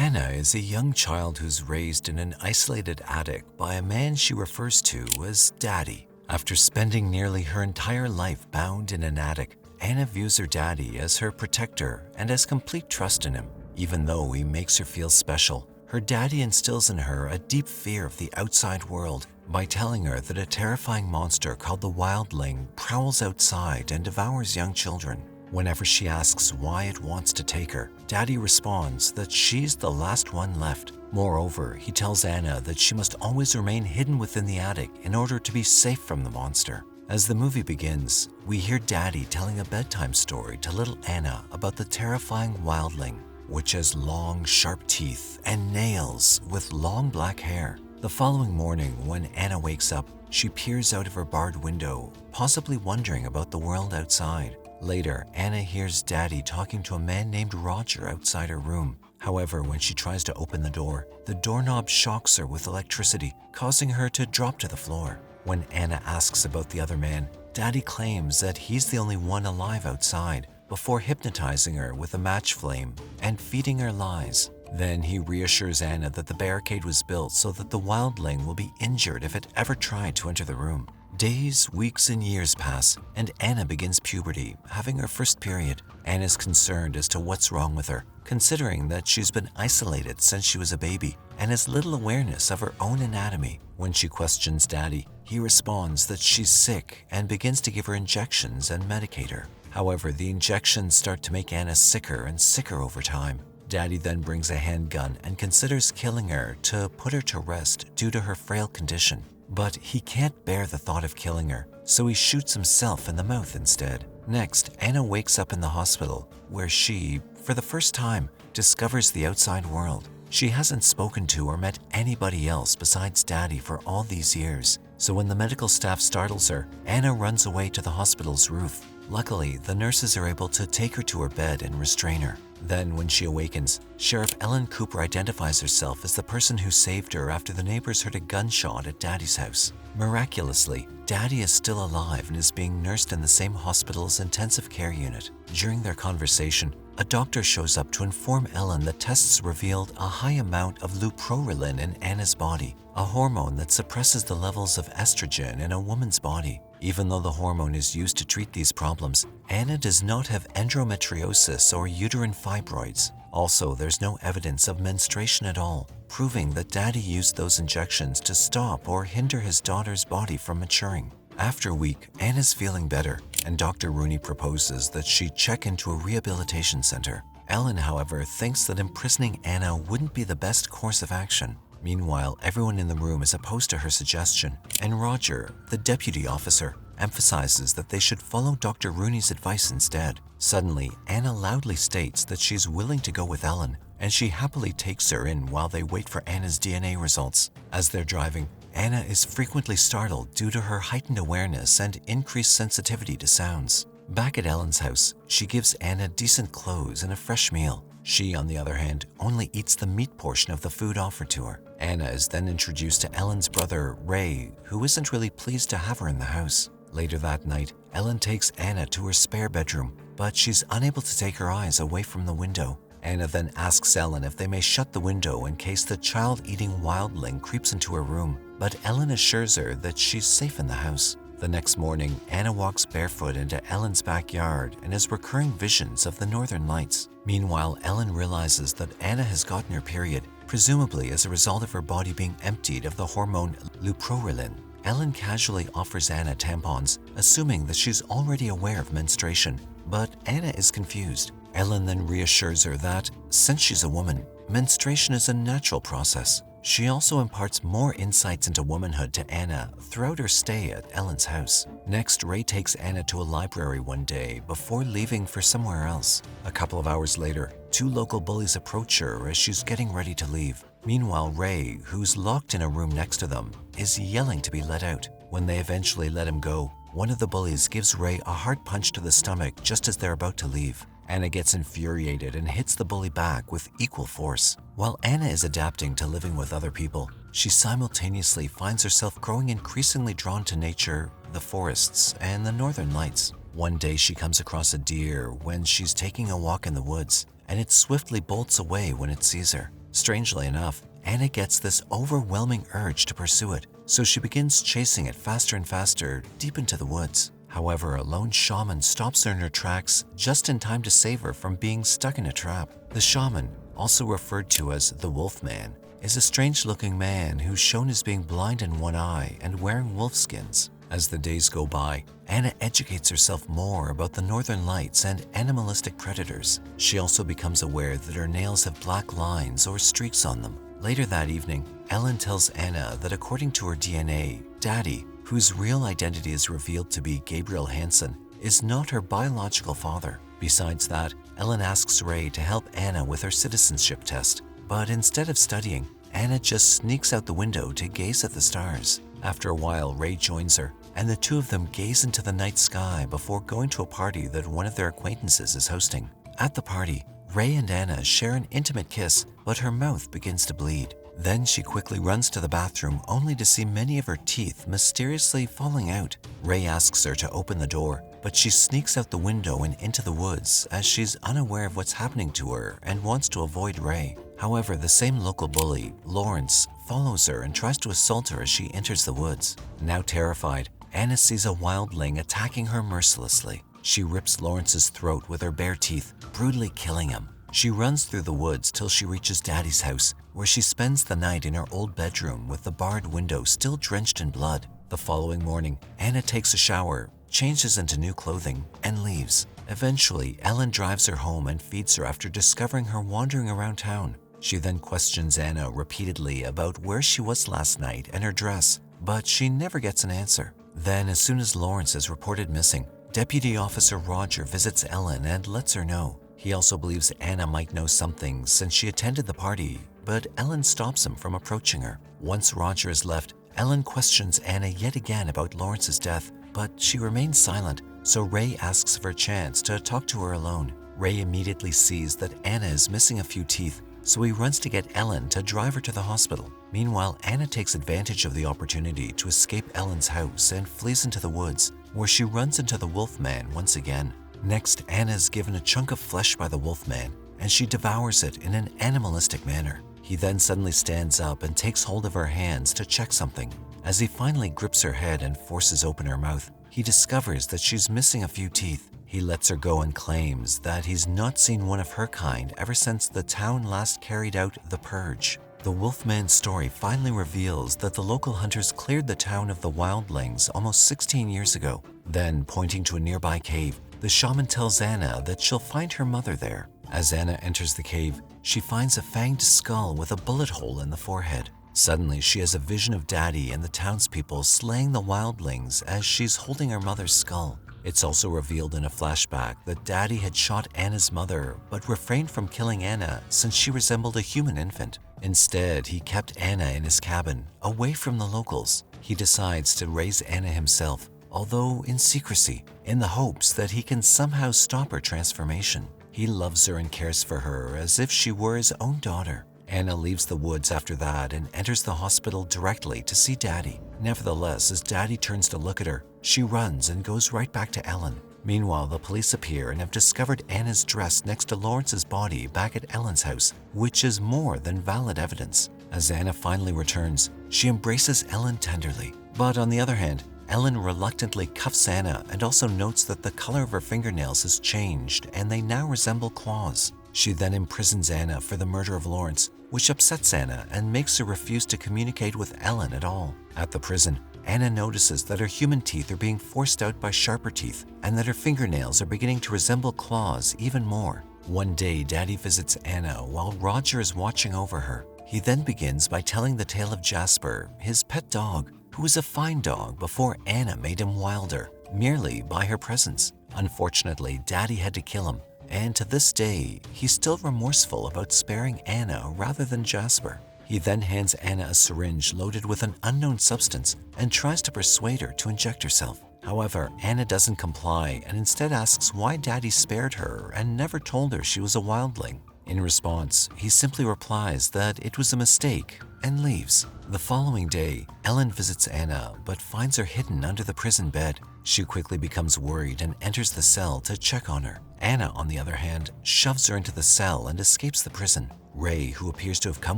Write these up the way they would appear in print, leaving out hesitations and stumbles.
Anna is a young child who's raised in an isolated attic by a man she refers to as Daddy. After spending nearly her entire life bound in an attic, Anna views her daddy as her protector and has complete trust in him. Even though he makes her feel special, her daddy instills in her a deep fear of the outside world by telling her that a terrifying monster called the wildling prowls outside and devours young children. Whenever she asks why it wants to take her, Daddy responds that she's the last one left. Moreover, he tells Anna that she must always remain hidden within the attic in order to be safe from the monster. As the movie begins, we hear Daddy telling a bedtime story to little Anna about the terrifying wildling, which has long, sharp teeth and nails with long black hair. The following morning, when Anna wakes up, she peers out of her barred window, possibly wondering about the world outside. Later, Anna hears Daddy talking to a man named Roger outside her room. However, when she tries to open the doorknob shocks her with electricity, causing her to drop to the floor. When Anna asks about the other man, Daddy claims that he's the only one alive outside, before hypnotizing her with a match flame and feeding her lies. Then he reassures Anna that the barricade was built so that the wildling will be injured if it ever tried to enter the room. Days, weeks, and years pass, and Anna begins puberty, having her first period. Anna's concerned as to what's wrong with her, considering that she's been isolated since she was a baby and has little awareness of her own anatomy. When she questions Daddy, he responds that she's sick and begins to give her injections and medicate her. However, the injections start to make Anna sicker and sicker over time. Daddy then brings a handgun and considers killing her to put her to rest due to her frail condition. But he can't bear the thought of killing her, so he shoots himself in the mouth instead. Next, Anna wakes up in the hospital, where she, for the first time, discovers the outside world. She hasn't spoken to or met anybody else besides Daddy for all these years, so when the medical staff startles her, Anna runs away to the hospital's roof. Luckily, the nurses are able to take her to her bed and restrain her. Then, when she awakens, Sheriff Ellen Cooper identifies herself as the person who saved her after the neighbors heard a gunshot at Daddy's house. Miraculously, Daddy is still alive and is being nursed in the same hospital's intensive care unit. During their conversation, a doctor shows up to inform Ellen that tests revealed a high amount of leuprorelin in Anna's body, a hormone that suppresses the levels of estrogen in a woman's body. Even though the hormone is used to treat these problems, Anna does not have endometriosis or uterine fibroids. Also, there's no evidence of menstruation at all, proving that Daddy used those injections to stop or hinder his daughter's body from maturing. After a week, Anna's feeling better, and Dr. Rooney proposes that she check into a rehabilitation center. Ellen, however, thinks that imprisoning Anna wouldn't be the best course of action. Meanwhile, everyone in the room is opposed to her suggestion, and Roger, the deputy officer, emphasizes that they should follow Dr. Rooney's advice instead. Suddenly, Anna loudly states that she's willing to go with Ellen, and she happily takes her in while they wait for Anna's DNA results. As they're driving, Anna is frequently startled due to her heightened awareness and increased sensitivity to sounds. Back at Ellen's house, she gives Anna decent clothes and a fresh meal. She, on the other hand, only eats the meat portion of the food offered to her. Anna is then introduced to Ellen's brother, Ray, who isn't really pleased to have her in the house. Later that night, Ellen takes Anna to her spare bedroom, but she's unable to take her eyes away from the window. Anna then asks Ellen if they may shut the window in case the child-eating wildling creeps into her room, but Ellen assures her that she's safe in the house. The next morning, Anna walks barefoot into Ellen's backyard and has recurring visions of the northern lights. Meanwhile, Ellen realizes that Anna has gotten her period, presumably as a result of her body being emptied of the hormone leuprorelin. Ellen casually offers Anna tampons, assuming that she's already aware of menstruation, but Anna is confused. Ellen then reassures her that, since she's a woman, menstruation is a natural process. She also imparts more insights into womanhood to Anna throughout her stay at Ellen's house. Next, Ray takes Anna to a library one day before leaving for somewhere else. A couple of hours later, two local bullies approach her as she's getting ready to leave. Meanwhile, Ray, who's locked in a room next to them, is yelling to be let out. When they eventually let him go, one of the bullies gives Ray a hard punch to the stomach just as they're about to leave. Anna gets infuriated and hits the bully back with equal force. While Anna is adapting to living with other people, she simultaneously finds herself growing increasingly drawn to nature, the forests, and the northern lights. One day she comes across a deer when she's taking a walk in the woods, and it swiftly bolts away when it sees her. Strangely enough, Anna gets this overwhelming urge to pursue it, so she begins chasing it faster and faster deep into the woods. However, a lone shaman stops her in her tracks just in time to save her from being stuck in a trap. The shaman, also referred to as the Wolfman, is a strange-looking man who's shown as being blind in one eye and wearing wolf skins. As the days go by, Anna educates herself more about the northern lights and animalistic predators. She also becomes aware that her nails have black lines or streaks on them. Later that evening, Ellen tells Anna that according to her DNA, Daddy, whose real identity is revealed to be Gabriel Hansen, is not her biological father. Besides that, Ellen asks Ray to help Anna with her citizenship test. But instead of studying, Anna just sneaks out the window to gaze at the stars. After a while, Ray joins her, and the two of them gaze into the night sky before going to a party that one of their acquaintances is hosting. At the party, Ray and Anna share an intimate kiss, but her mouth begins to bleed. Then she quickly runs to the bathroom only to see many of her teeth mysteriously falling out. Ray asks her to open the door, but she sneaks out the window and into the woods as she's unaware of what's happening to her and wants to avoid Ray. However, the same local bully, Lawrence, follows her and tries to assault her as she enters the woods. Now terrified, Anna sees a wildling attacking her mercilessly. She rips Lawrence's throat with her bare teeth, brutally killing him. She runs through the woods till she reaches Daddy's house, where she spends the night in her old bedroom with the barred window still drenched in blood. The following morning, Anna takes a shower, changes into new clothing, and leaves. Eventually, Ellen drives her home and feeds her after discovering her wandering around town. She then questions Anna repeatedly about where she was last night and her dress, but she never gets an answer. Then, as soon as Lawrence is reported missing, Deputy Officer Roger visits Ellen and lets her know. He also believes Anna might know something since she attended the party, but Ellen stops him from approaching her. Once Roger is left, Ellen questions Anna yet again about Lawrence's death, but she remains silent, so Ray asks for a chance to talk to her alone. Ray immediately sees that Anna is missing a few teeth, so he runs to get Ellen to drive her to the hospital. Meanwhile, Anna takes advantage of the opportunity to escape Ellen's house and flees into the woods, where she runs into the Wolfman once again. Next, Anna is given a chunk of flesh by the Wolfman, and she devours it in an animalistic manner. He then suddenly stands up and takes hold of her hands to check something. As he finally grips her head and forces open her mouth, he discovers that she's missing a few teeth. He lets her go and claims that he's not seen one of her kind ever since the town last carried out the purge. The Wolfman's story finally reveals that the local hunters cleared the town of the wildlings almost 16 years ago. Then, pointing to a nearby cave, the shaman tells Anna that she'll find her mother there. As Anna enters the cave, she finds a fanged skull with a bullet hole in the forehead. Suddenly, she has a vision of Daddy and the townspeople slaying the wildlings as she's holding her mother's skull. It's also revealed in a flashback that Daddy had shot Anna's mother, but refrained from killing Anna since she resembled a human infant. Instead, he kept Anna in his cabin, away from the locals. He decides to raise Anna himself, although in secrecy, in the hopes that he can somehow stop her transformation. He loves her and cares for her as if she were his own daughter. Anna leaves the woods after that and enters the hospital directly to see Daddy. Nevertheless, as Daddy turns to look at her, she runs and goes right back to Ellen. Meanwhile, the police appear and have discovered Anna's dress next to Lawrence's body back at Ellen's house, which is more than valid evidence. As Anna finally returns, she embraces Ellen tenderly. But on the other hand, Ellen reluctantly cuffs Anna and also notes that the color of her fingernails has changed and they now resemble claws. She then imprisons Anna for the murder of Lawrence, which upsets Anna and makes her refuse to communicate with Ellen at all. At the prison, Anna notices that her human teeth are being forced out by sharper teeth and that her fingernails are beginning to resemble claws even more. One day, Daddy visits Anna while Roger is watching over her. He then begins by telling the tale of Jasper, his pet dog, who was a fine dog before Anna made him wilder, merely by her presence. Unfortunately, Daddy had to kill him, and to this day, he's still remorseful about sparing Anna rather than Jasper. He then hands Anna a syringe loaded with an unknown substance and tries to persuade her to inject herself. However, Anna doesn't comply and instead asks why Daddy spared her and never told her she was a wildling. In response, he simply replies that it was a mistake and leaves. The following day, Ellen visits Anna but finds her hidden under the prison bed. She quickly becomes worried and enters the cell to check on her. Anna, on the other hand, shoves her into the cell and escapes the prison. Ray, who appears to have come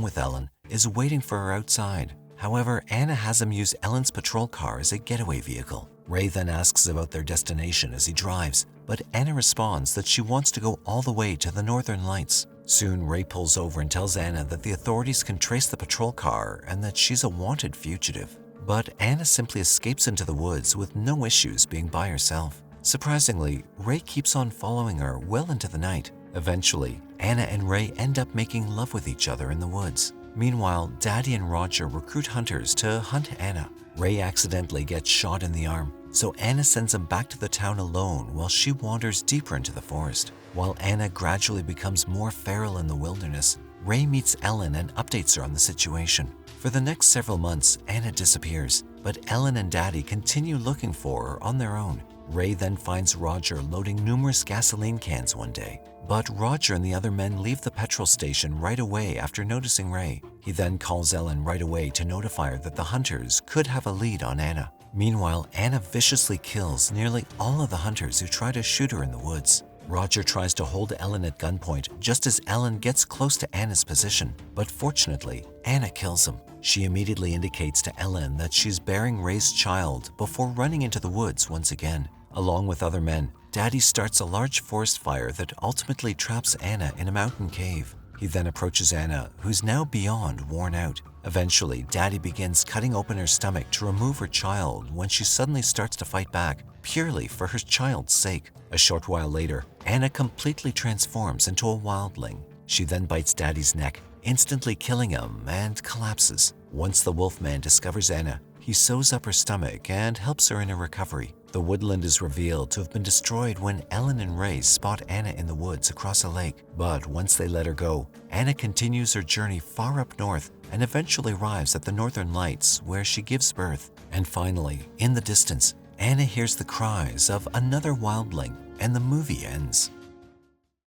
with Ellen, is waiting for her outside. However, Anna has him use Ellen's patrol car as a getaway vehicle. Ray then asks about their destination as he drives, but Anna responds that she wants to go all the way to the Northern Lights. Soon, Ray pulls over and tells Anna that the authorities can trace the patrol car and that she's a wanted fugitive. But Anna simply escapes into the woods with no issues being by herself. Surprisingly, Ray keeps on following her well into the night. Eventually, Anna and Ray end up making love with each other in the woods. Meanwhile, Daddy and Roger recruit hunters to hunt Anna. Ray accidentally gets shot in the arm, so Anna sends him back to the town alone while she wanders deeper into the forest. While Anna gradually becomes more feral in the wilderness, Ray meets Ellen and updates her on the situation. For the next several months, Anna disappears, but Ellen and Daddy continue looking for her on their own. Ray then finds Roger loading numerous gasoline cans one day, but Roger and the other men leave the petrol station right away after noticing Ray. He then calls Ellen right away to notify her that the hunters could have a lead on Anna. Meanwhile, Anna viciously kills nearly all of the hunters who try to shoot her in the woods. Roger tries to hold Ellen at gunpoint just as Ellen gets close to Anna's position, but fortunately, Anna kills him. She immediately indicates to Ellen that she's bearing Ray's child before running into the woods once again. Along with other men, Daddy starts a large forest fire that ultimately traps Anna in a mountain cave. He then approaches Anna, who's now beyond worn out. Eventually, Daddy begins cutting open her stomach to remove her child when she suddenly starts to fight back, purely for her child's sake. A short while later, Anna completely transforms into a wildling. She then bites Daddy's neck, instantly killing him, and collapses. Once the wolfman discovers Anna, he sews up her stomach and helps her in her recovery. The woodland is revealed to have been destroyed when Ellen and Ray spot Anna in the woods across a lake. But once they let her go, Anna continues her journey far up north and eventually arrives at the Northern Lights, where she gives birth. And finally, in the distance, Anna hears the cries of another wildling, and the movie ends.